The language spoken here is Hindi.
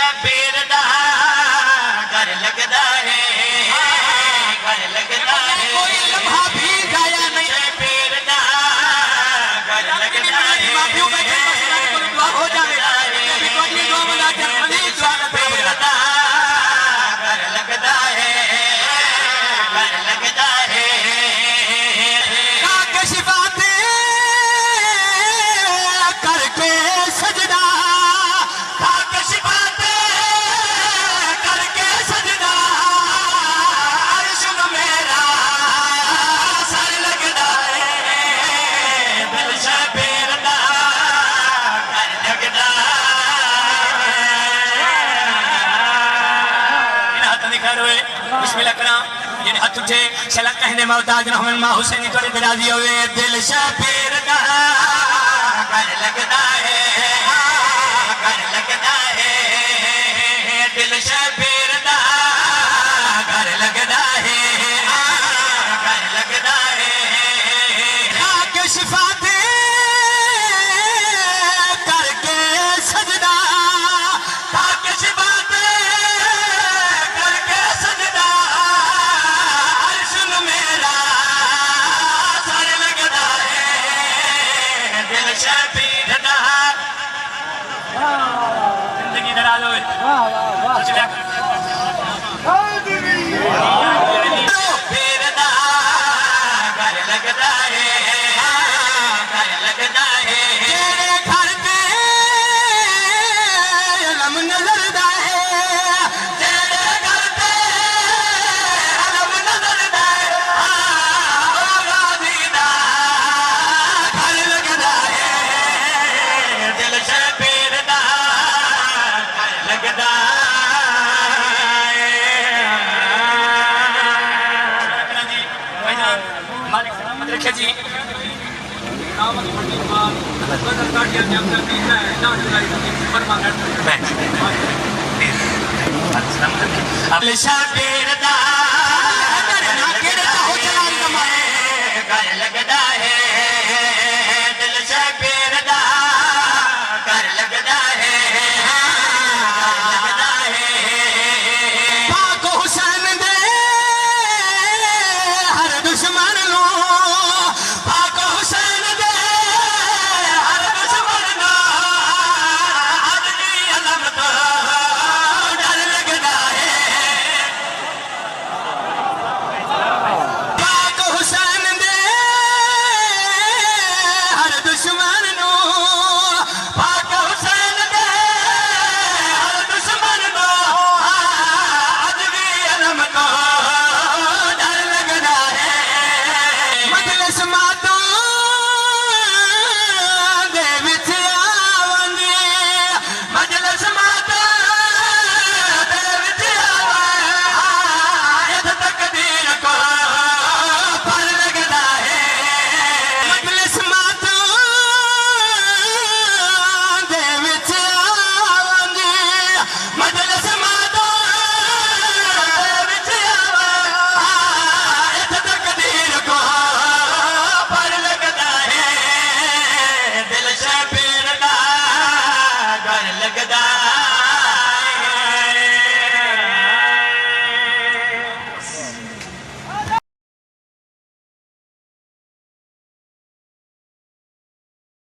शबीर दा घर लगदा है, घर लगदा है, कोई लम्हा भी जाया नहीं। शबीर दा घर लगदा है, माफियों में दुआ हो जावे, दुआ बना के शबीर दा घर लगदा है, घर लगदा है। काके शिफा दे करके सजदा, काके शिफा दे करके सजदा, अर्श में मेरा सर लगदा है, दिल शबीर दा घर लगदा है। इन हाथ दिखा रोए बिस्मिल्लाह करा ये हाथ उठे सला कहने मोहताज रहमान मां हुसैनी तोरे पे राजी होवे। दिल शबीर दा घर लगदा है, घर लगदा है, दिल शबीर दा घर लगदा है, घर लगदा है। काके शिफा दे करके सजदा, काके शिफा दे करके सजदा, अर्श में मेरा सर लगदा है, दिल शबीर दा। जिंदगी दराज होए शबीर दा घर लगदा है, घर लगदा है। तेरे घर पे अलम नजरदा है, तेरे घर पे अलम नजरदा है, गाजी दा घर लगदा है, दिल शबीर दा घर लगदा है। जी भाईजान मालिक सलामत रखे जी। दिल शबीर दा घर लगदा है, घर लगदा